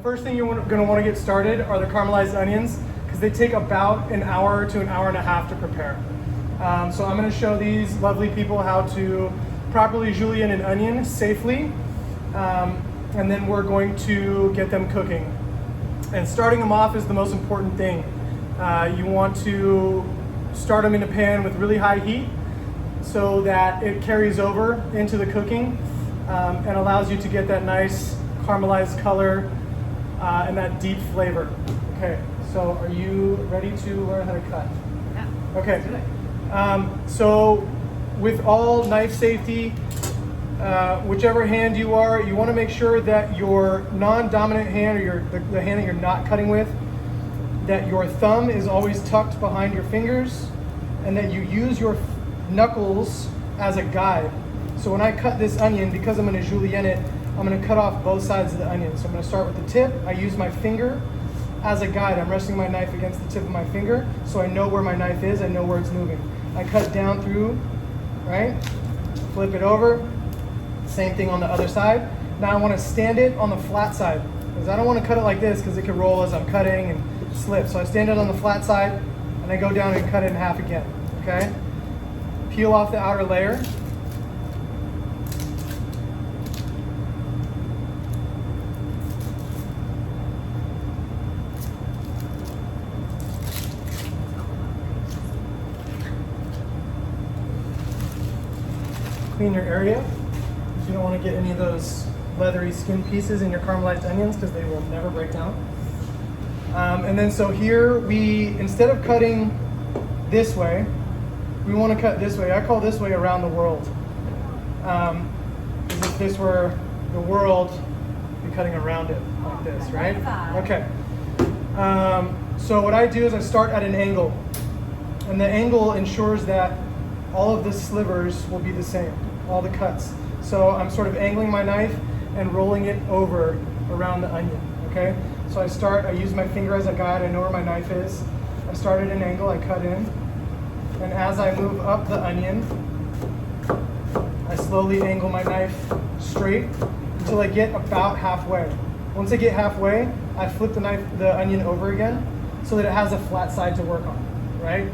first thing you're going to want to get started are the caramelized onions, because they take about an hour to an hour and a half to prepare. So I'm going to show these lovely people how to properly julienne an onion safely, and then we're going to get them cooking. And starting them off is the most important thing. You want to start them in a pan with really high heat so that it carries over into the cooking and allows you to get that nice caramelized color and that deep flavor. Okay, so are you ready to learn how to cut? Yeah. Okay. Let's do it. So with all knife safety, whichever hand you are, you want to make sure that your non-dominant hand, or the hand that you're not cutting with, that your thumb is always tucked behind your fingers, and that you use your knuckles as a guide. So when I cut this onion, because I'm going to julienne it, I'm going to cut off both sides of the onion. So I'm going to start with the tip. I use my finger as a guide. I'm resting my knife against the tip of my finger, so I know where my knife is, I know where it's moving. I cut down through, right? Flip it over. Same thing on the other side. Now I want to stand it on the flat side, because I don't want to cut it like this, because it could roll as I'm cutting and slip. So I stand it on the flat side, and I go down and cut it in half again, okay? Peel off the outer layer. Clean your area. You don't want to get any of those leathery skin pieces in your caramelized onions, because they will never break down. And then so here instead of cutting this way, we want to cut this way. I call this way around the world. As if this were the world, be cutting around it like this, right? Okay. So what I do is I start at an angle, and the angle ensures that all of the slivers will be the same, all the cuts. So I'm sort of angling my knife and rolling it over around the onion, okay? So I use my finger as a guide, I know where my knife is. I start at an angle, I cut in, and as I move up the onion, I slowly angle my knife straight until I get about halfway. Once I get halfway, I flip the onion over again, so that it has a flat side to work on, right?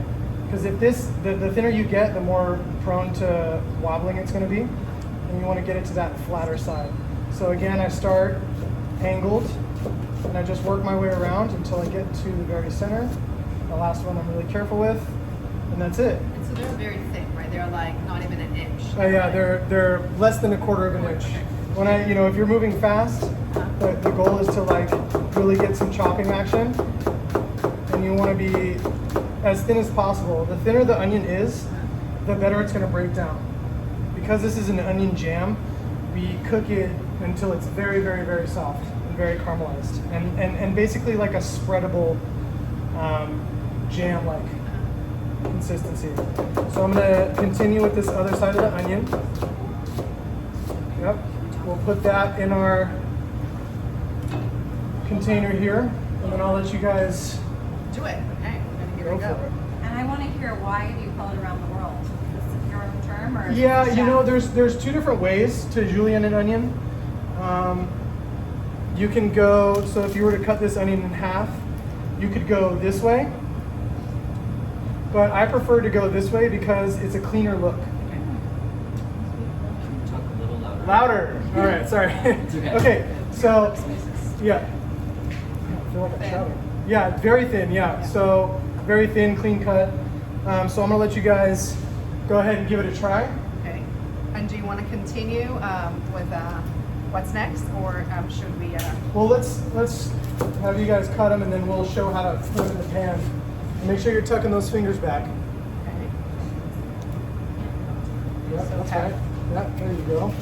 Because if the thinner you get, the more prone to wobbling it's going to be, and you want to get it to that flatter side. So again, I start angled, and I just work my way around until I get to the very center. The last one I'm really careful with, and that's it. And so they're very thick, right? They're like not even an inch. Yeah, they're less than a quarter of an inch. When if you're moving fast, the goal is to like really get some chopping action, and you want to be as thin as possible. The thinner the onion is, the better it's going to break down. Because this is an onion jam, we cook it until it's very, very, very soft and very caramelized, and basically like a spreadable jam-like consistency. So I'm going to continue with this other side of the onion. Yep. We'll put that in our container here, and then I'll let you guys Do it. Okay. Here go we for go. it. And I want to hear, why do you call it around the world? Is this your own term, or? Yeah, is it you know, chef? there's two different ways to julienne an onion. You can go, so if you were to cut this onion in half, you could go this way. But I prefer to go this way because it's a cleaner look. Talk a little louder. Louder. All right, sorry. okay. Okay, so yeah. I feel like I'm shouting. Yeah, very thin. Yeah, so very thin, clean cut. So I'm gonna let you guys go ahead and give it a try. Okay. And do you want to continue with what's next, or should we? Well, let's have you guys cut them, and then we'll show how to put them in the pan. And make sure you're tucking those fingers back. Okay. Yep, So that's tap. right. Yep, there you go.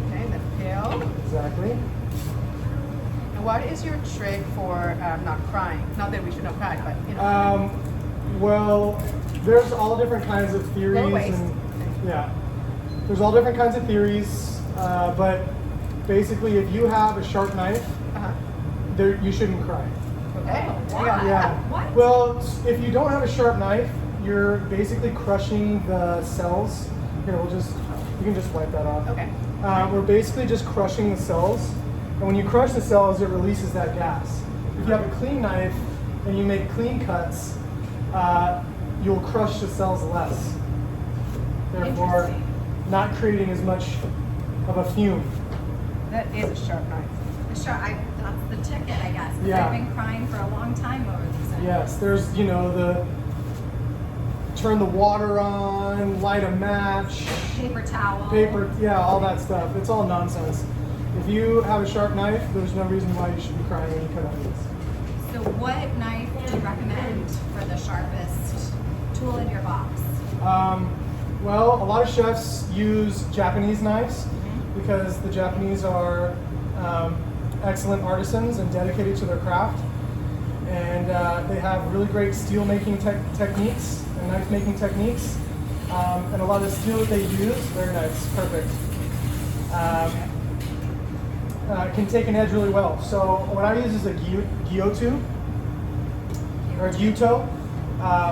Okay. The peel. Exactly. And what is your trick for not crying? Not that we should not cry, but you know. Well, there's all different kinds of theories. Low waist. And, yeah, there's all different kinds of theories, but basically, if you have a sharp knife, you shouldn't cry. Okay. Yeah. What? Well, if you don't have a sharp knife, you're basically crushing the cells. Here, you can just wipe that off. Okay. We're basically just crushing the cells And when you crush the cells, it releases that gas. If you have a clean knife and you make clean cuts, you'll crush the cells less. Therefore, Interesting. not creating as much of a fume. That is a sharp knife. Sure, that's the ticket, I guess. 'Cause Yeah. I've been crying for a long time over these onions. Yes, there's, you know, the turn the water on, light a match, Paper towel. paper, yeah, all that stuff. It's all nonsense. If you have a sharp knife, there's no reason why you should be crying when you cut onions. So what knife do you recommend for the sharpest tool in your box? Well, a lot of chefs use Japanese knives because the Japanese are excellent artisans and dedicated to their craft. And they have really great steel making techniques and knife making techniques. And a lot of the steel that they use, very nice, perfect. Can take an edge really well. So what I use is a gyuto, or a gyuto,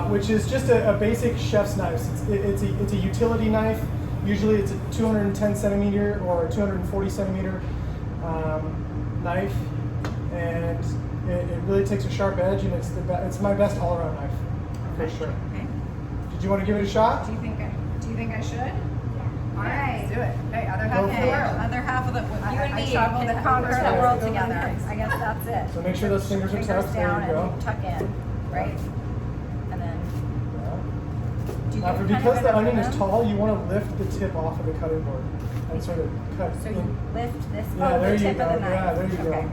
which is just a basic chef's knife. It's a utility knife. Usually it's a 210 centimeter or 240 centimeter knife, and it really takes a sharp edge, and it's my best all-around knife for sure. Okay. Did you want to give it a shot? Do you think I should? All right. Let's do it. Hey, other half of the for it. world. Other half of the you and I me traveled can and conquer conquered the world the together. world. I guess that's it. So make sure those fingers are tucked. There down you go. and tuck in, right? And then do you Now, get because kind of the an onion is rhythm? tall, you want to lift the tip off of the cutting board and sort of cut. So you lift this Yeah, there the you tip go. of the knife. Yeah, there you go. Okay.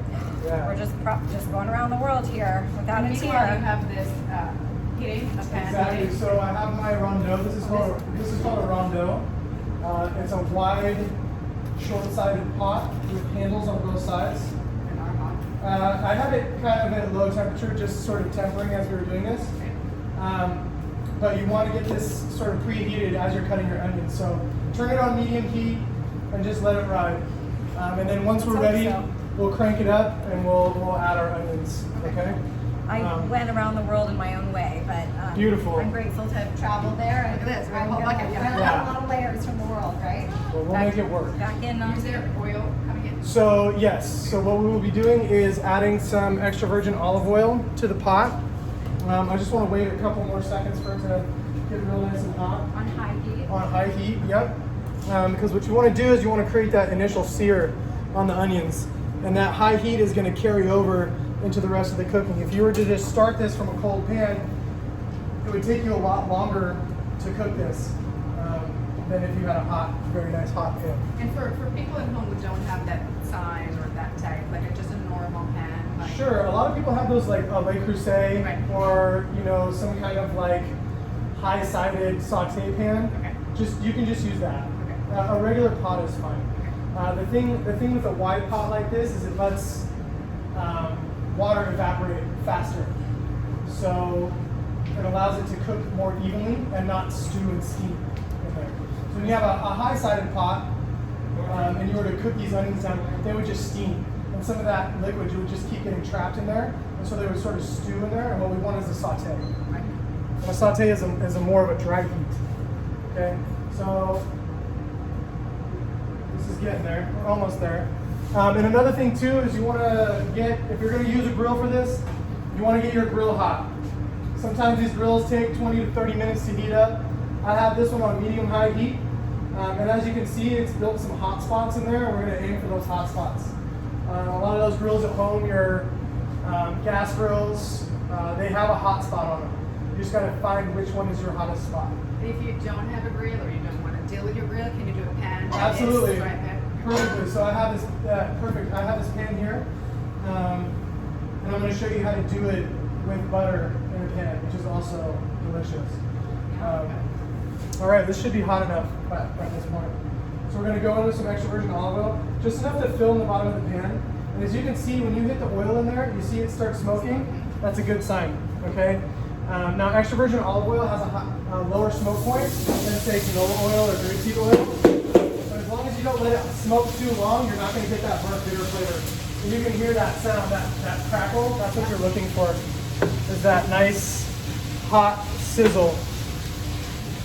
Yeah. We're just going around the world here without a Meanwhile, you tear. have this heating a pan. Exactly. heating. So I have my rondeau. This is called a rondeau. It's a wide, short-sided pot with handles on both sides. And our hot. I have it kind of at low temperature, just sort of tempering as we were doing this. But you want to get this sort of preheated as you're cutting your onions. So turn it on medium heat and just let it ride. And then once we're ready, we'll crank it up and we'll add our onions. Okay? I went around the world in my own way, but Beautiful. I'm grateful to have traveled there. Look at this, we have a whole I'm bucket, gonna yeah. learn a lot of layers from the world, right? Well, we'll make it work. Back in Is there oil coming in? So yes, so what we will be doing is adding some extra virgin olive oil to the pot. I just want to wait a couple more seconds for it to get real nice and hot. on high heat. On high heat, yep. Because what you want to do is you want to create that initial sear on the onions, and that high heat is going to carry over into the rest of the cooking. If you were to just start this from a cold pan, it would take you a lot longer to cook this than if you had a hot, very nice hot pan. And for people at home who don't have that size or that type, like just a normal pan, like Sure, a lot of people have those like a Le Creuset Right. or some kind of like high-sided saute pan. Okay. You can just use that. Okay. A regular pot is fine. The thing with a wide pot like this is it lets water evaporate faster, so it allows it to cook more evenly and not stew and steam in there. So when you have a high-sided pot and you were to cook these onions down, they would just steam. And some of that liquid would just keep getting trapped in there, and so they would sort of stew in there. And what we want is a saute. And a saute is a more of a dry heat. Okay, so this is getting there. We're almost there. And another thing too is you want to get, if you're going to use a grill for this, you want to get your grill hot. Sometimes these grills take 20 to 30 minutes to heat up. I have this one on medium-high heat. And as you can see, it's built some hot spots in there, and we're going to aim for those hot spots. A lot of those grills at home, your gas grills, they have a hot spot on them. You just got to find which one is your hottest spot. if you don't have a grill or you don't want to deal with your grill, can you do a pan? Absolutely. Right pan? Perfectly. So I have this, perfect. I have this pan here, and I'm going to show you how to do it with butter in a pan, which is also delicious. All right, this should be hot enough by this point. So we're going to go into some extra virgin olive oil, just enough to fill in the bottom of the pan. And as you can see, when you hit the oil in there, you see it start smoking. That's a good sign. Okay. Now, extra virgin olive oil has a lower smoke point than say canola oil or grapeseed oil. But as long as you don't let it smoke too long, you're not going to get that burnt bitter flavor. And you can hear that sound, that crackle. That's what you're looking for. Is that nice hot sizzle.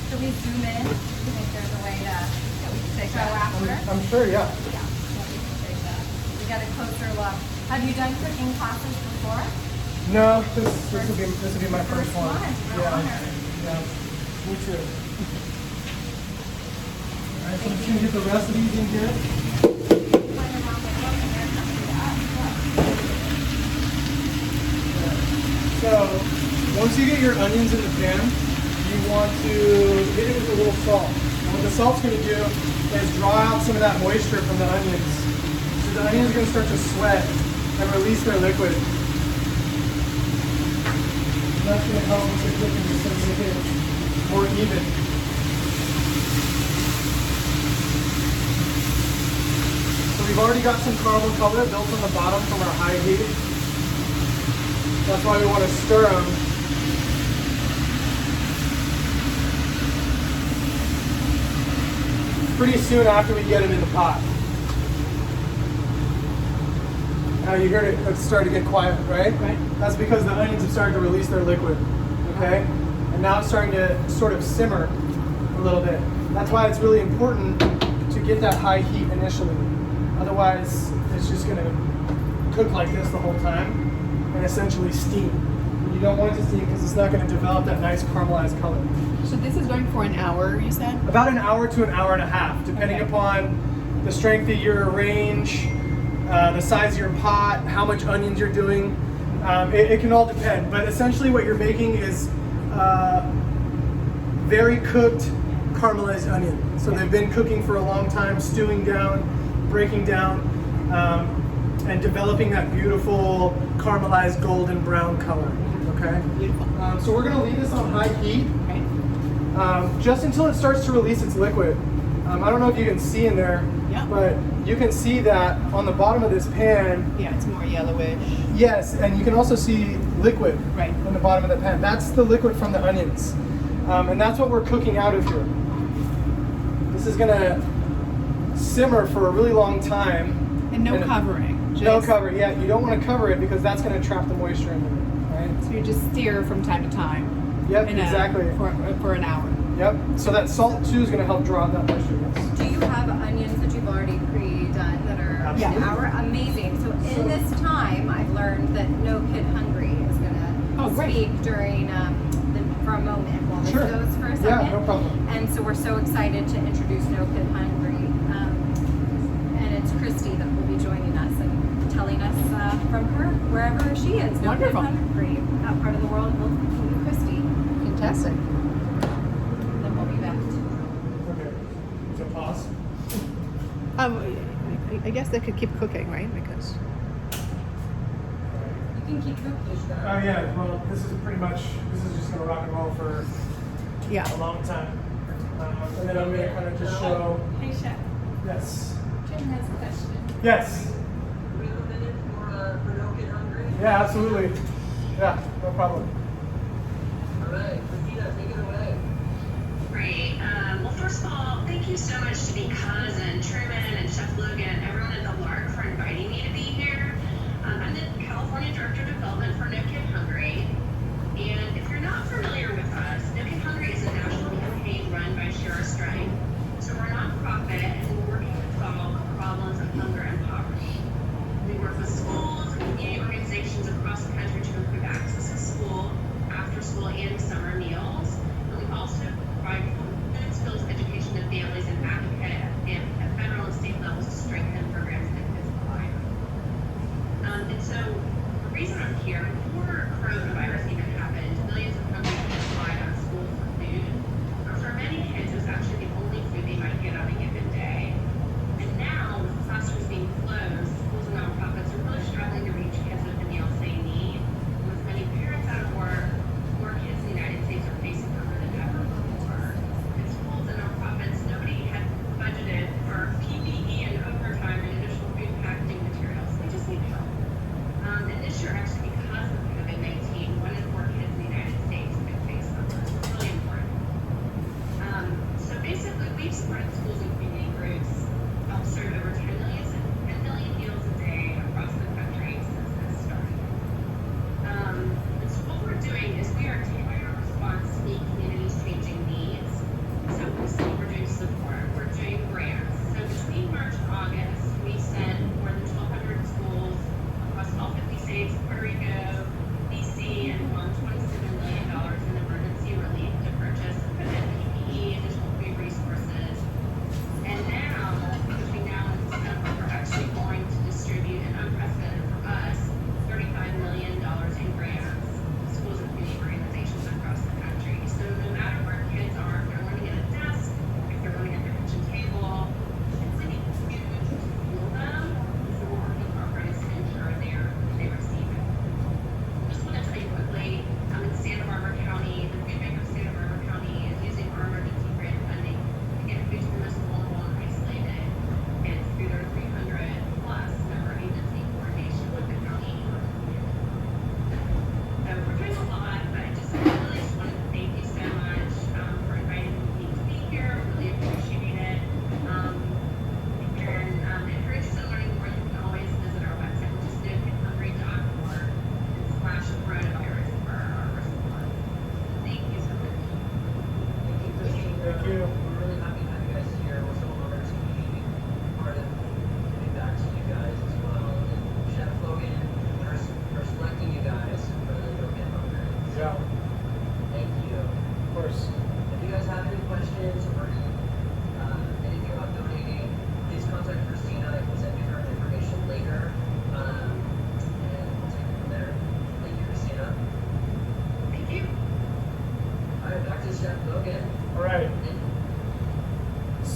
Should we zoom in? Do you think there's a way to that we can show after? I'm sure, yeah. Yeah, we can take that. We get a closer look. Have you done cooking classes before? No, this will be my first one. Real Yeah, honor. yeah, me too. All right, so I'm just gonna get the rest of these in here. Playing around with them and they're coming up. So once you get your onions in the pan, you want to hit it with a little salt. And what the salt's going to do is draw out some of that moisture from the onions. So the onions are going to start to sweat and release their liquid. And that's going to help with the cooking, just to make it more even. So we've already got some caramel color built on the bottom from our high heat. That's why we want to stir them. Pretty soon after we get them in the pot. Now you heard it start to get quiet, right? Right. That's because the onions have started to release their liquid, okay? And now it's starting to sort of simmer a little bit. That's why it's really important to get that high heat initially. Otherwise, it's just gonna cook like this the whole time and essentially steam. And you don't want it to steam because it's not gonna develop that nice caramelized color. So this is going for an hour, you said? About an hour to an hour and a half, depending Okay. upon the strength of your range, the size of your pot, how much onions you're doing. It can all depend, but essentially what you're making is very cooked caramelized onion. So they've been cooking for a long time, stewing down, breaking down, and developing that beautiful caramelized golden brown color, okay? Beautiful. So we're gonna leave this on high heat. Okay. Just until it starts to release its liquid. I don't know if you can see in there, Yeah. but you can see that on the bottom of this pan, Yeah, it's more yellowish. yes, and you can also see liquid Right. in the bottom of the pan. That's the liquid from the onions. And that's what we're cooking out of here. This is gonna simmer for a really long time. And no covering. No Just- cover, yeah, you don't want to cover it because that's gonna trap the moisture into it, right? So you just stir from time to time. Yep, in exactly. For an hour. Yep, so that salt too is gonna help draw out that moisture, yes. Do you have onions that you've already pre-done that are Absolutely. an hour? Amazing. So in this time, I've learned that No Kid Hungry is going Oh, to great. speak during for a moment while this Sure. goes for a second. Yeah, no problem. And so we're so excited to introduce No Kid Hungry. And it's Christy that will be joining us and telling us from her, wherever she is. No Kid Wonderful. Hungry. That part of the world will be Christy. Fantastic. Then we'll be back. Okay, so pause. I guess they could keep cooking, right? Because You can keep cooking. Oh yeah, well this is just gonna rock and roll for yeah. a long time. And then I'm gonna kind of just show, Hey, Chef. yes. Jim has a question. Yes, Do we have a minute for No Kid Hungry? yeah, absolutely. Yeah, no problem. All right, Christina, take it away. Great. Well, first of all, thank you so much to Because and Truman and Chef Logan, everyone at the Lark for inviting me to be here. I'm the California Director of Development for No Kid Hungry. And if you're not familiar with us, No Kid Hungry is a national campaign run by Share Our Strength. So we're a nonprofit and we're working to solve the problems of hunger and poverty. We work with schools and community organizations across the country to improve access to school, after school, and summer meals. And we also provide food skills education to families and advocate at federal and state levels to strengthen programs in kids' lives. And so the reason I'm here, before coronavirus even happened, millions of hungry kids relied on school for food. For many kids, it was actually the only food they might get on a given day. And now, with classrooms being closed, schools and nonprofits are really struggling to reach kids with the meals they need. And with many parents out of work, more kids in the United States are facing hunger than ever before. And schools and nonprofits, nobody had budgeted for PPE and overtime and additional food packaging materials. They just need help. And this year, actually, because of COVID-19, one important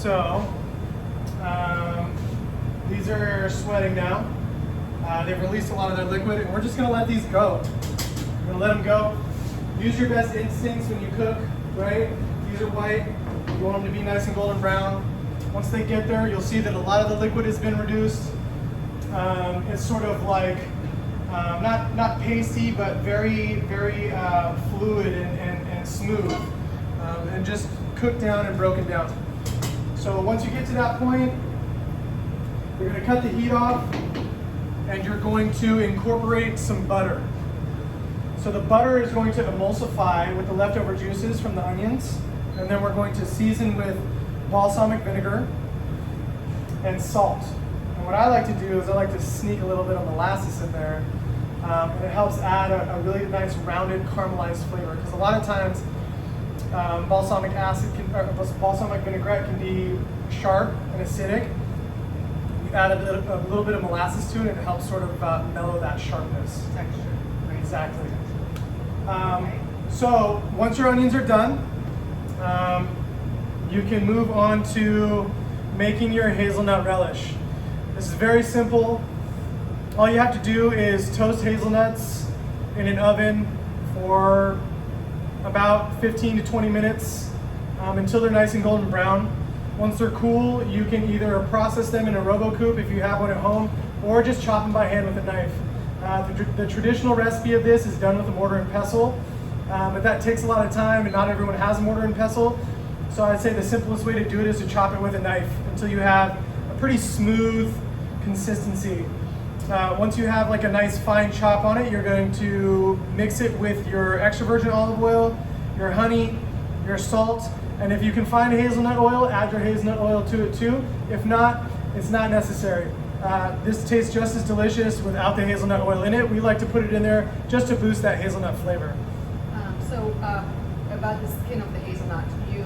So these are sweating now. They've released a lot of their liquid, and we're just gonna let these go. We're gonna let them go. Use your best instincts when you cook, right? These are white. You want them to be nice and golden brown. Once they get there, you'll see that a lot of the liquid has been reduced. It's sort of like not pasty, but very fluid and smooth, and just cooked down and broken down. So once you get to that point, you're going to cut the heat off, and you're going to incorporate some butter. So the butter is going to emulsify with the leftover juices from the onions, and then we're going to season with balsamic vinegar and salt. And what I like to do is I like to sneak a little bit of molasses in there, and it helps add a really nice rounded caramelized flavor. Because a lot of times balsamic balsamic vinaigrette can be sharp and acidic. You add a little bit of molasses to it, and it helps sort of mellow that sharpness. Texture. Right. Exactly. So once your onions are done, you can move on to making your hazelnut relish. This is very simple. All you have to do is toast hazelnuts in an oven for about 15 to 20 minutes until they're nice and golden brown. Once they're cool, you can either process them in a RoboCoupe if you have one at home, or just chop them by hand with a knife. The traditional recipe of this is done with a mortar and pestle, but that takes a lot of time, and not everyone has a mortar and pestle. So I'd say the simplest way to do it is to chop it with a knife until you have a pretty smooth consistency. Once you have like a nice fine chop on it, you're going to mix it with your extra virgin olive oil, your honey, your salt, and if you can find hazelnut oil, add your hazelnut oil to it too. If not, it's not necessary. This tastes just as delicious without the hazelnut oil in it. We like to put it in there just to boost that hazelnut flavor. About the skin of the hazelnut, you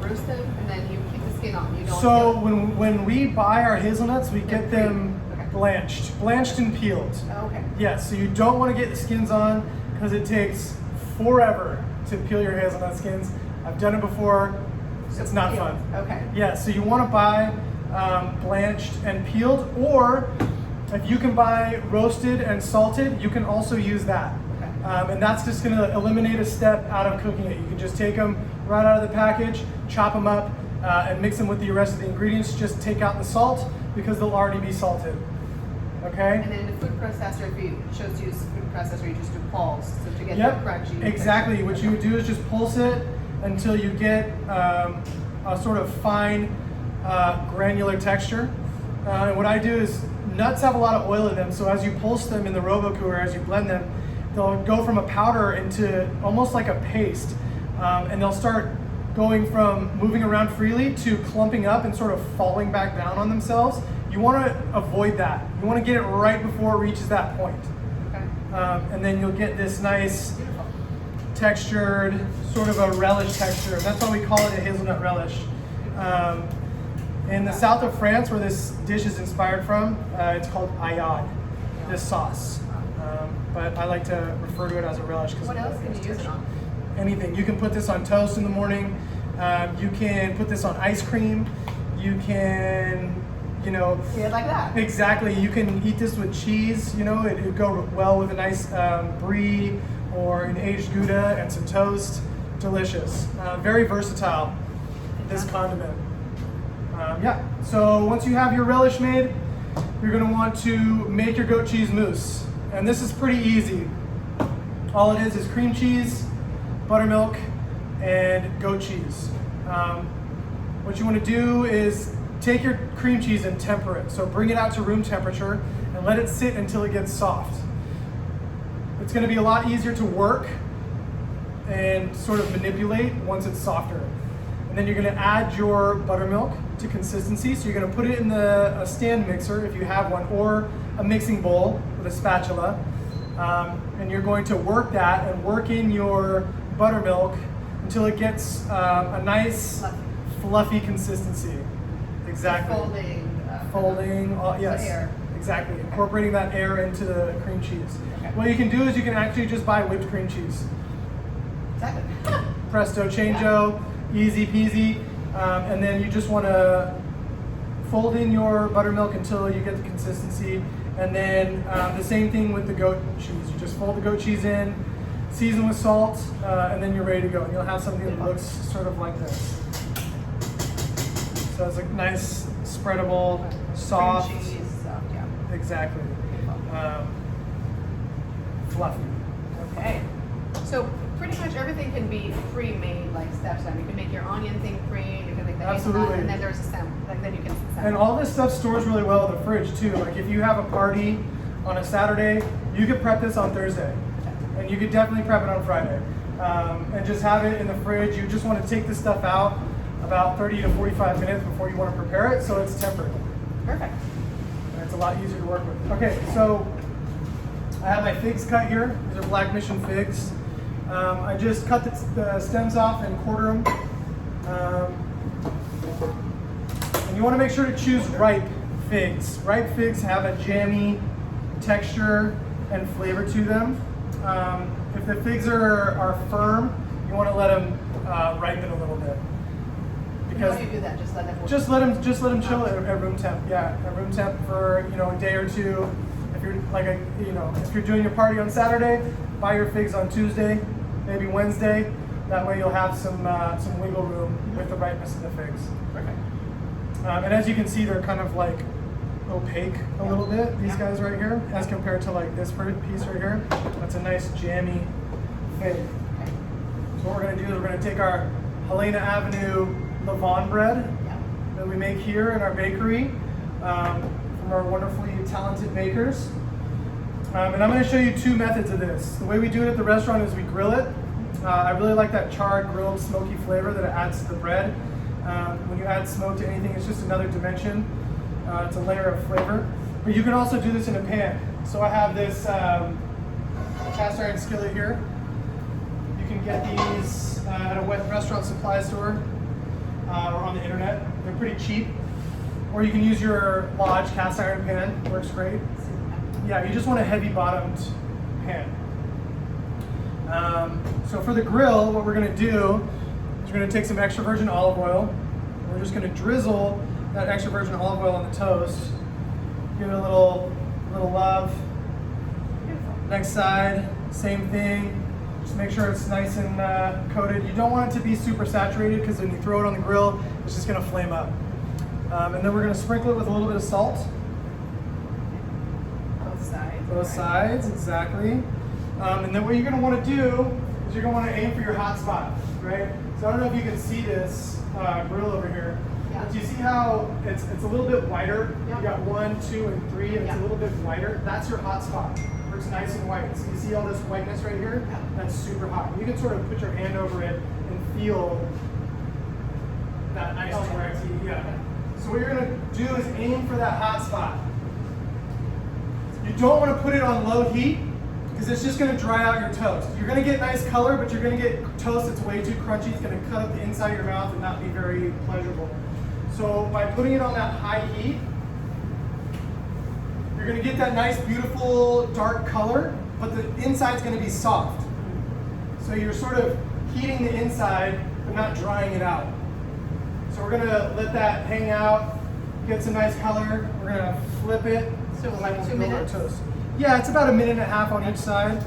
roast them and then you keep the skin on. You don't. So when we buy our hazelnuts, we get them blanched and peeled. Okay. Yes, so you don't want to get the skins on because it takes forever to peel your hazelnut skins. I've done it before. It's not fun. Okay. Yeah, so you want to buy blanched and peeled, or if you can buy roasted and salted, you can also use that. And that's just going to eliminate a step out of cooking it. You can just take them right out of the package, chop them up, and mix them with the rest of the ingredients. Just take out the salt because they'll already be salted. Okay? And then the food processor, if you chose to use food processor, you just do pulse. So to get Yep, the crunchy. exactly. What you would do is just pulse it until you get a sort of fine granular texture. And what I do is, nuts have a lot of oil in them, so as you pulse them in the RoboCoupe or as you blend them, they'll go from a powder into almost like a paste, and they'll start going from moving around freely to clumping up and sort of falling back down on themselves. You want to avoid that. You want to get it right before it reaches that point. Okay. And then you'll get this nice textured, sort of a relish texture. That's why we call it a hazelnut relish. In the south of France, where this dish is inspired from, it's called ayade, this sauce. But I like to refer to it as a relish. What else can you use it on? Anything. You can put this on toast in the morning. You can put this on ice cream. You can, Yeah, like that. Exactly. You can eat this with cheese. It would go well with a nice brie or an aged Gouda and some toast. Delicious. Very versatile, this condiment. Yeah. So once you have your relish made, you're going to want to make your goat cheese mousse. And this is pretty easy. All it is cream cheese, buttermilk, and goat cheese. What you want to do is take your cream cheese and temper it. So bring it out to room temperature and let it sit until it gets soft. It's going to be a lot easier to work and sort of manipulate once it's softer. And then you're going to add your buttermilk to consistency. So you're going to put it in a stand mixer if you have one, or a mixing bowl with a spatula. And you're going to work that and work in your buttermilk until it gets a nice fluffy consistency. Exactly. Folding. Yes. Air. Exactly. Incorporating that air into the cream cheese. Okay. What you can do is you can actually just buy whipped cream cheese. Exactly. Presto changeo, easy peasy. And then you just want to fold in your buttermilk until you get the consistency. And then the same thing with the goat cheese. You just fold the goat cheese in, season with salt, and then you're ready to go. And you'll have something that looks sort of like this. So it's a nice, spreadable, soft. Cream cheese, soft, yeah. Exactly. Fluffy. Okay. So pretty much everything can be pre-made, like steps on. You can make your onion thing pre, you can make the Absolutely. hazelnut, and then there's a sample. Like then you can assemble. And all this stuff stores really well in the fridge too. Like if you have a party on a Saturday, you could prep this on Thursday. And you could definitely prep it on Friday. And just have it in the fridge. You just want to take this stuff out about 30 to 45 minutes before you want to prepare it, so it's tempered. Perfect. And it's a lot easier to work with. Okay, so I have my figs cut here. These are Black Mission figs. I just cut the stems off and quarter them. And you want to make sure to choose ripe figs. Ripe figs have a jammy texture and flavor to them. If the figs are firm, you want to let them ripen a little bit. How do you do that? Just let them. Just let them chill at room temp. Yeah, at room temp for a day or two. If you're if you're doing your party on Saturday, buy your figs on Tuesday, maybe Wednesday. That way you'll have some wiggle room with the ripeness of the figs. Perfect. And as you can see, they're kind of like opaque a little bit. These guys right here, as compared to like this piece right here. That's a nice jammy fig. Okay. So what we're going to do is we're going to take our Helena Avenue Levon bread Yeah. that we make here in our bakery from our wonderfully talented bakers. And I'm going to show you two methods of this. The way we do it at the restaurant is we grill it. I really like that charred, grilled, smoky flavor that it adds to the bread. When you add smoke to anything, it's just another dimension. It's a layer of flavor. But you can also do this in a pan. So I have this cast iron skillet here. You can get these at a wet restaurant supply store or on the internet. They're pretty cheap. Or you can use your Lodge cast iron pan. Works great. Yeah, you just want a heavy bottomed pan. So for the grill, what we're going to do is we're going to take some extra virgin olive oil. We're just going to drizzle that extra virgin olive oil on the toast. Give it a little love. Beautiful. Next side, same thing. Just make sure it's nice and coated. You don't want it to be super saturated because when you throw it on the grill, it's just going to flame up. And then we're going to sprinkle it with a little bit of salt. Both sides. Both sides, exactly. And then what you're going to want to do is you're going to want to aim for your hot spot, right? So I don't know if you can see this grill over here. Yeah. But do you see how it's a little bit wider? Yeah. You got 1, 2, and 3, and it's Yeah. a little bit wider. That's your hot spot, where it's nice and white. So you see all this whiteness right here? Yeah. That's super hot. You can sort of put your hand over it and feel that nice Okay. direct heat. Yeah. So what you're going to do is aim for that hot spot. You don't want to put it on low heat because it's just going to dry out your toast. You're going to get nice color, but you're going to get toast that's way too crunchy. It's going to cut up the inside of your mouth and not be very pleasurable. So by putting it on that high heat, you're going to get that nice, beautiful, dark color, but the inside's going to be soft. So you're sort of heating the inside, but not drying it out. So we're going to let that hang out, get some nice color. We're going to flip it. So like We'll 2 build our minutes? toast. Yeah, it's about 1.5 minutes on each side.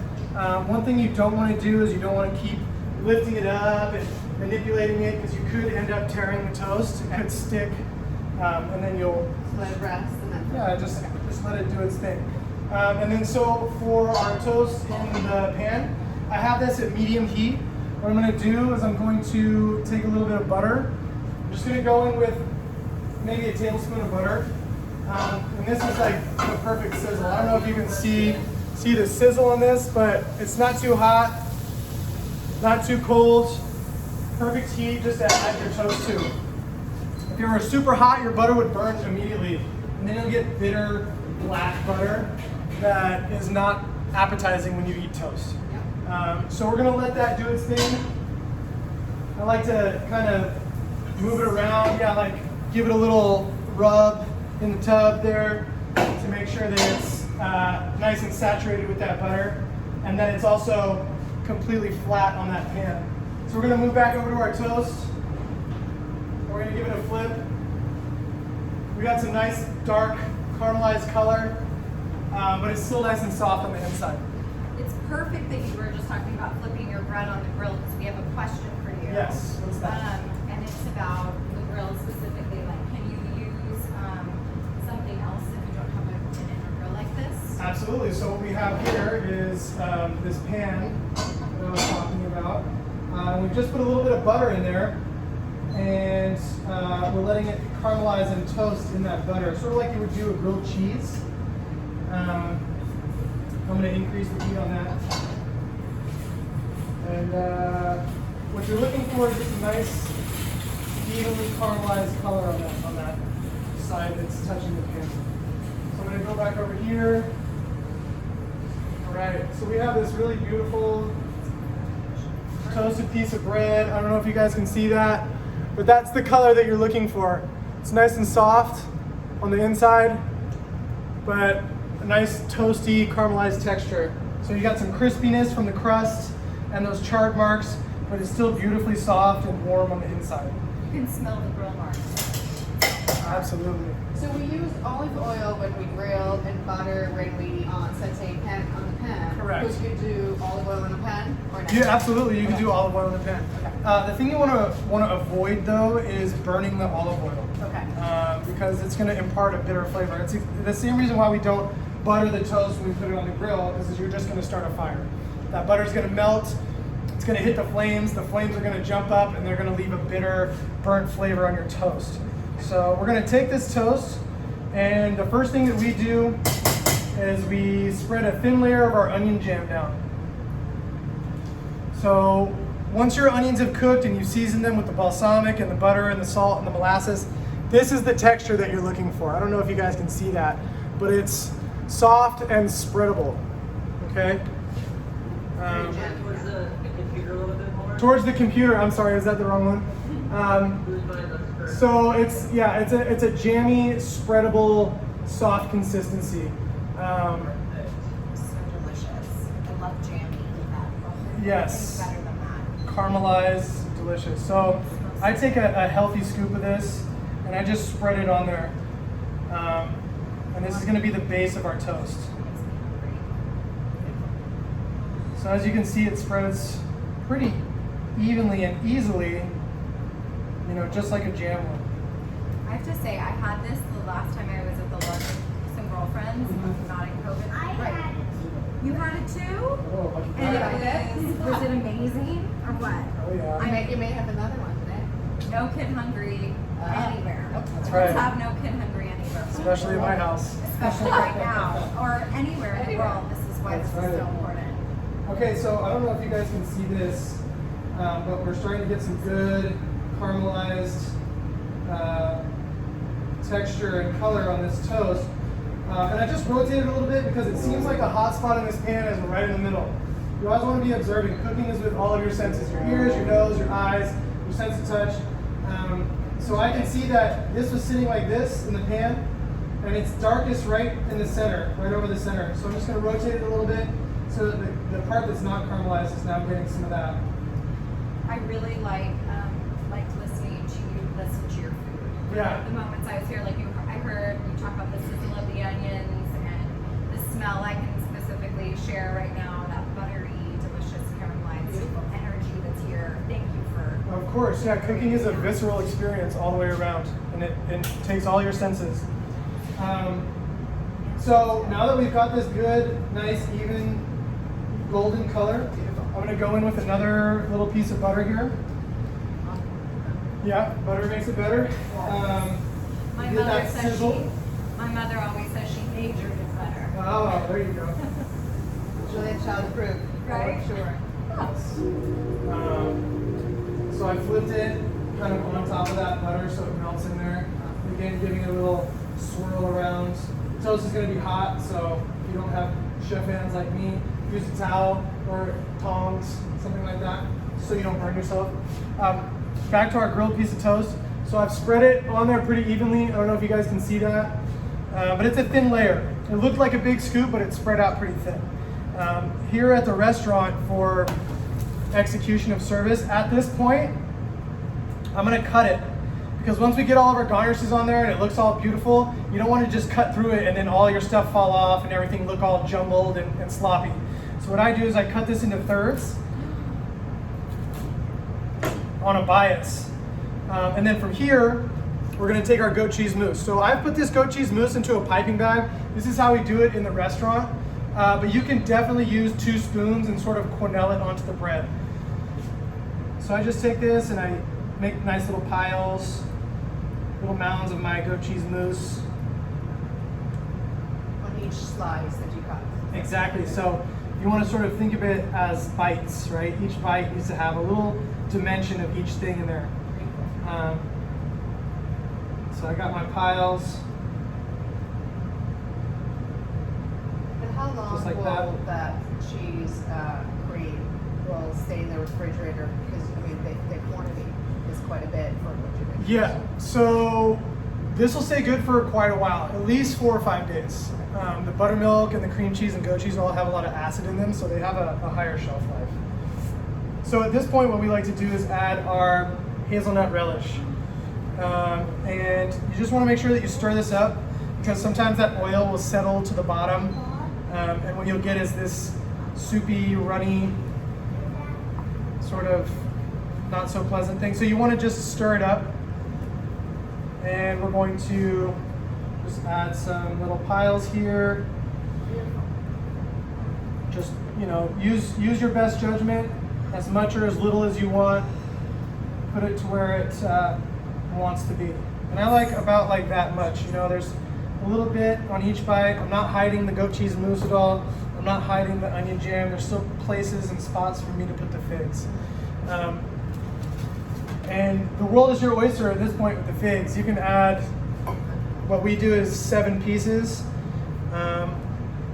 One thing you don't want to do is you don't want to keep lifting it up and manipulating it because you could end up tearing the toast. It could stick, and then you'll So let it rest and then. just let it do its thing. And then so for our toast in the pan, I have this at medium heat. What I'm going to do is I'm going to take a little bit of butter. I'm just going to go in with maybe a tablespoon of butter. And this is like the perfect sizzle. I don't know if you can see the sizzle on this, but it's not too hot, not too cold. Perfect heat just to add your toast to. If you were super hot, your butter would burn immediately. And then you'll get bitter, black butter that is not appetizing when you eat toast. So we're gonna let that do its thing. I like to kind of move it around, like give it a little rub in the tub there to make sure that it's nice and saturated with that butter, and that it's also completely flat on that pan. So we're gonna move back over to our toast. And We're gonna give it a flip. We got some nice dark caramelized color, but it's still nice and soft on the inside. It's perfect that you were just talking about flipping your bread on the grill because we have a question for you. Yes, what's that? And it's about the grill specifically. Like, can you use something else if you don't have an inner grill like this? Absolutely. So what we have here is this pan that I was talking about. We've just put a little bit of butter in there, and we're letting it caramelize and toast in that butter, sort of like you would do a grilled cheese. I'm going to increase the heat on that. And what you're looking for is just a nice, evenly caramelized color on that side that's touching the pan. So I'm going to go back over here. All right, so we have this really beautiful toasted piece of bread. I don't know if you guys can see that, but that's the color that you're looking for. It's nice and soft on the inside, but a nice toasty caramelized texture. So you got some crispiness from the crust and those charred marks, but it's still beautifully soft and warm on the inside. You can smell the grill marks. Absolutely. So we use olive oil when we grill and butter when we saute pan on the pan. Correct. Could you do olive oil in a pan or not? Yeah, absolutely. You can Okay. do olive oil in the pan. Okay. The thing you want to avoid though is burning the olive oil. Okay. Because it's going to impart a bitter flavor. It's the same reason why we don't butter the toast when we put it on the grill, because you're just going to start a fire. That butter is going to melt. It's going to hit the flames are going to jump up, and they're going to leave a bitter, burnt flavor on your toast. So we're going to take this toast, and the first thing that we do is we spread a thin layer of our onion jam down. So once your onions have cooked and you season them with the balsamic and the butter and the salt and the molasses, this is the texture that you're looking for. I don't know if you guys can see that, but it's soft and spreadable, okay? Towards the computer a little bit more. Towards the computer, I'm sorry, is that the wrong one? Who's mine? That's correct. So it's a jammy, spreadable, soft consistency. So delicious. I love jammy. Yes. Better than that. Caramelized, delicious. So I take a healthy scoop of this and I just spread it on there. And this is going to be the base of our toast. So as you can see, it spreads pretty evenly and easily, just like a jam would. I have to say, I had this the last time I was at the Lark with some girlfriends, not in COVID. Right. You had it too? Oh, lucky And guy. was it amazing or what? Oh yeah. You may have another one today. No kid hungry anywhere. That's Let's right. have no kid hungry anywhere. Especially in my house. Especially right now, or anywhere in the world. This is why That's this is right. so important. Okay, so I don't know if you guys can see this, but we're starting to get some good caramelized texture and color on this toast. And I just rotated a little bit because it seems like the hot spot in this pan is right in the middle. You always want to be observing. Cooking is with all of your senses, your ears, your nose, your eyes, your sense of touch. So I can see that this was sitting like this in the pan, and it's darkest right in the center, right over the center. So I'm just going to rotate it a little bit so that the part that's not caramelized is now getting some of that. I really liked listening to you listen to your food. Yeah. The moments I was here, I heard you talk about the sizzle of the onions and the smell. I can specifically share right now that buttery, delicious caramelized energy that's here. Thank you for. Of course, yeah, cooking is a visceral experience all the way around, and it takes all your senses. So now that we've got this good, nice, even golden color, I'm going to go in with another little piece of butter here. Yeah, butter makes it better. My Get mother that says sizzle. my mother always says she majored in butter. Oh, there you go. Julian child approved. Right? For sure. So I flipped it kind of on top of that butter so it melts in there. Again, giving it a little swirl around. Toast is going to be hot, so if you don't have chef hands like me, use a towel or tongs, something like that, so you don't burn yourself. Back to our grilled piece of toast. So I've spread it on there pretty evenly. I don't know if you guys can see that, but it's a thin layer. It looked like a big scoop, but it's spread out pretty thin. Here at the restaurant for execution of service, at this point, I'm gonna cut it Because once we get all of our garnishes on there and it looks all beautiful, you don't want to just cut through it and then all your stuff fall off and everything look all jumbled and sloppy. So what I do is I cut this into thirds on a bias. And then from here, we're gonna take our goat cheese mousse. So I've put this goat cheese mousse into a piping bag. This is how we do it in the restaurant. But you can definitely use 2 spoons and sort of quenelle it onto the bread. So I just take this and I make nice little piles, little mounds of my goat cheese mousse. On each slice that you cut. Exactly. So you want to sort of think of it as bites, right? Each bite needs to have a little dimension of each thing in there. So I got my piles. And how long Just like will that cheese cream will stay in the refrigerator? Because I mean, the quantity is quite a bit for what you're making. Yeah. So this will stay good for quite a while, at least 4 or 5 days. The buttermilk and the cream cheese and goat cheese all have a lot of acid in them, so they have a higher shelf life. So at this point, what we like to do is add our hazelnut relish. And you just want to make sure that you stir this up because sometimes that oil will settle to the bottom. And what you'll get is this soupy, runny, sort of not so pleasant thing. So you want to just stir it up. And we're going to just add some little piles here. Just, you know, use your best judgment, as much or as little as you want. Put it to where it wants to be. And I like about like that much. You know, there's a little bit on each bite. I'm not hiding the goat cheese mousse at all. I'm not hiding the onion jam. There's still places and spots for me to put the figs. And the world is your oyster at this point with the figs. You can add, what we do is 7 pieces,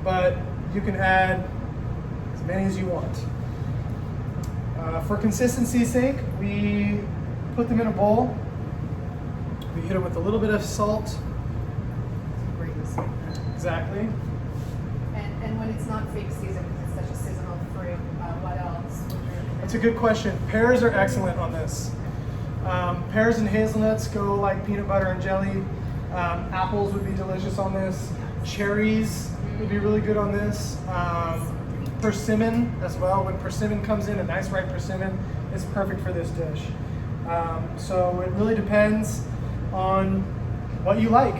but you can add as many as you want. For consistency's sake, we put them in a bowl. We hit them with a little bit of salt. Exactly. And when it's not fig season, because it's such a seasonal fruit, what else would you? That's a good question. Pears are excellent on this. Pears and hazelnuts go like peanut butter and jelly. Apples would be delicious on this. Cherries would be really good on this. Persimmon as well. When persimmon comes in, a nice ripe persimmon is perfect for this dish. So it really depends on what you like.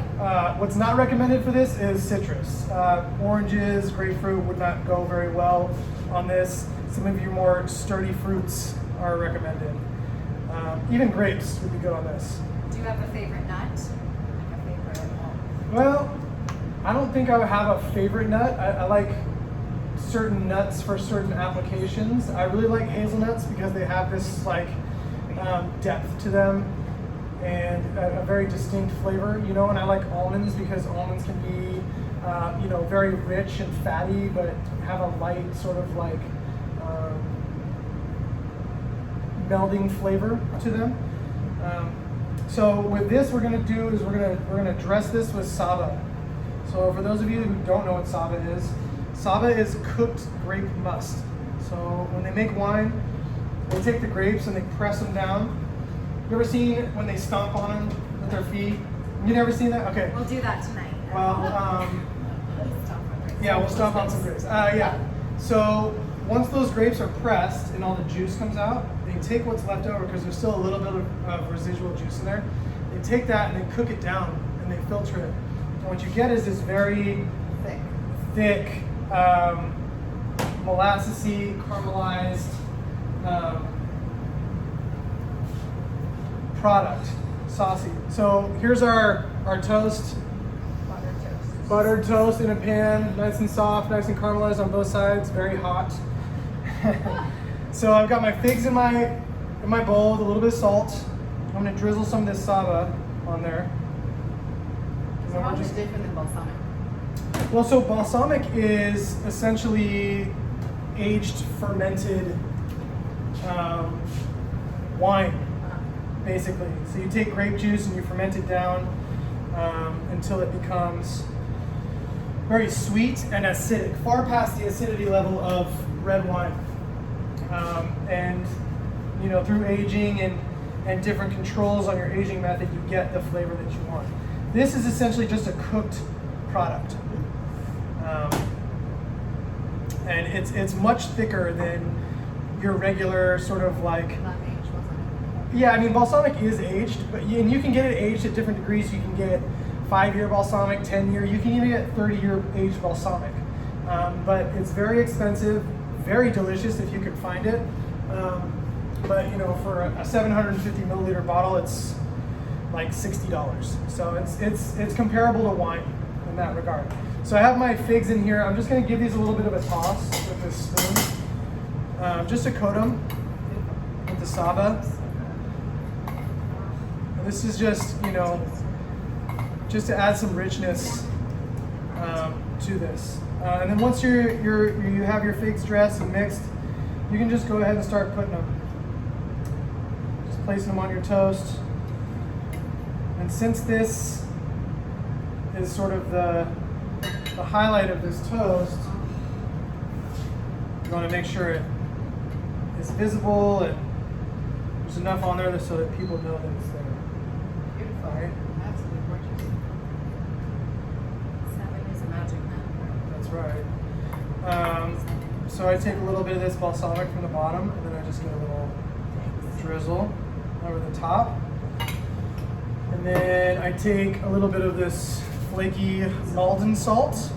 What's not recommended for this is citrus. Oranges, grapefruit would not go very well on this. Some of your more sturdy fruits are recommended. Even grapes would be good on this. Do you have a favorite nut? Like a favorite? Well, I don't think I would have a favorite nut. I like certain nuts for certain applications. I really like hazelnuts because they have this like depth to them and a very distinct flavor, you know. And I like almonds because almonds can be, you know, very rich and fatty, but have a light sort of like melding flavor to them. So with this, we're gonna do is we're gonna dress this with saba. So for those of you who don't know what saba is cooked grape must. So when they make wine, they take the grapes and they press them down. You ever seen when they stomp on them with their feet? You never seen that? Okay. We'll do that tonight. Well, yeah, we'll stomp on some grapes. Yeah. So once those grapes are pressed and all the juice comes out, they take what's left over because there's still a little bit of residual juice in there. They take that and they cook it down and they filter it. And what you get is this very thick, molassesy, caramelized product, saucy. So here's our toast. Buttered toast in a pan, nice and soft, nice and caramelized on both sides, very hot. So I've got my figs in my bowl with a little bit of salt. I'm gonna drizzle some of this saba on there. So how is it different than balsamic? Well, so balsamic is essentially aged, fermented wine, basically. So you take grape juice and you ferment it down until it becomes very sweet and acidic, far past the acidity level of red wine. And you know, through aging and and different controls on your aging method, you get the flavor that you want. This is essentially just a cooked product. And it's much thicker than your regular sort of like, Not aged, wasn't yeah, I mean, balsamic is aged, but and you can get it aged at different degrees. You can get 5-year balsamic, 10-year, you can even get 30-year aged balsamic. But it's very expensive, very delicious if you can find it. But you know, for a 750 milliliter bottle, it's like $60. So it's comparable to wine in that regard. So I have my figs in here. I'm just gonna give these a little bit of a toss with this spoon, just to coat them with the saba. And this is just, you know, just to add some richness to this. And then once you have your figs dressed and mixed, you can just go ahead and start putting them. Just placing them on your toast. And since this is sort of the highlight of this toast, you want to make sure it is visible and there's enough on there so that people know that it's there. Beautiful. Right? Absolutely gorgeous. 7 is a magic number. That's right. So I take a little bit of this balsamic from the bottom, and then I just get a little drizzle over the top. And then I take a little bit of this flaky Malden salt.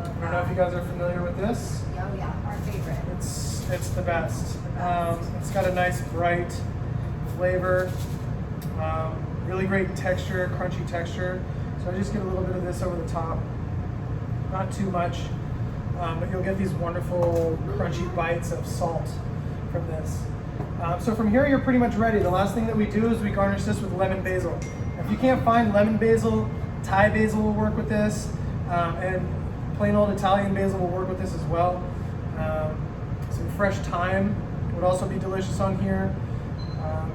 I don't know if you guys are familiar with this. Oh yeah, our favorite. It's the best. It's got a nice bright flavor, really great texture, crunchy texture. So I just get a little bit of this over the top, not too much, but you'll get these wonderful crunchy bites of salt from this. So from here, you're pretty much ready. The last thing that we do is we garnish this with lemon basil. If you can't find lemon basil, Thai basil will work with this, and plain old Italian basil will work with this as well. Some fresh thyme would also be delicious on here.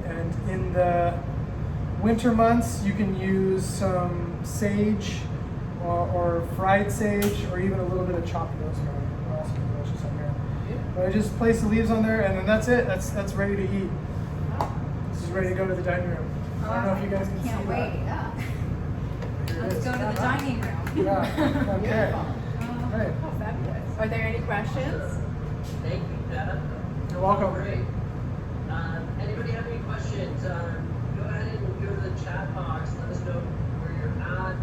And in the winter months, you can use some sage or fried sage, or even a little bit of chopped rosemary. Will also be delicious on here. But I just place the leaves on there, and then that's it. That's ready to eat. This is ready to go to the dining room. I don't know if you guys can see Can't that. wait. Yeah. Here it Let's is. go to the dining room. Yeah. Okay. Beautiful. Right. Oh, fabulous. Are there any questions? Thank you, Deb. You're welcome. Great. Anybody have any questions? Go ahead and go to the chat box. Let us know where you're at.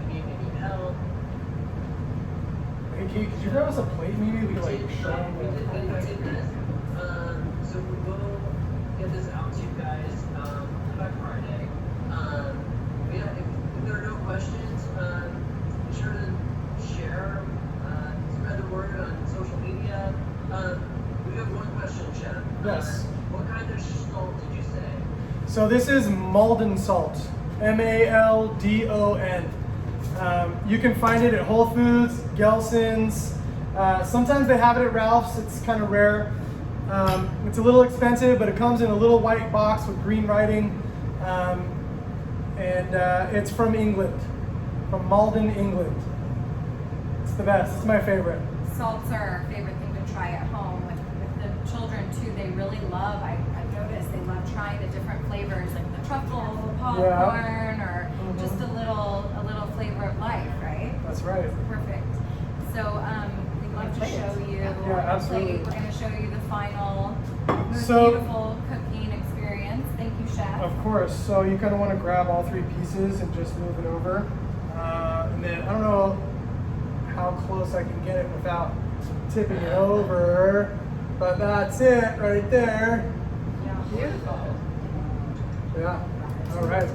If you need help. Hey, Kate, could you grab us a plate? Maybe we could like show We did this. So we will get this out to you guys by Friday. Yeah, if there are no questions, be sure to share, spread the word on social media. We have one question, Chef. Yes. What kind of salt did you say? So this is Malden salt, Maldon. You can find it at Whole Foods, Gelson's. Sometimes they have it at Ralph's. It's kind of rare. It's a little expensive, but it comes in a little white box with green writing. And it's from England, from Malden, England. It's the best. It's my favorite. Salts are our favorite thing to try at home with the children too. They really love. I've noticed they love trying the different flavors, like the truffle, the popcorn, or just a little flavor of life, right? That's right. Perfect. So we'd love to show you. Yeah, absolutely. We're going to show you the final, most So- beautiful cooking experience. Thank you, Chef. Of course. So you kind of want to grab all 3 pieces and just move it over. And then I don't know how close I can get it without tipping it over, but that's it right there. Beautiful. Yeah. All right.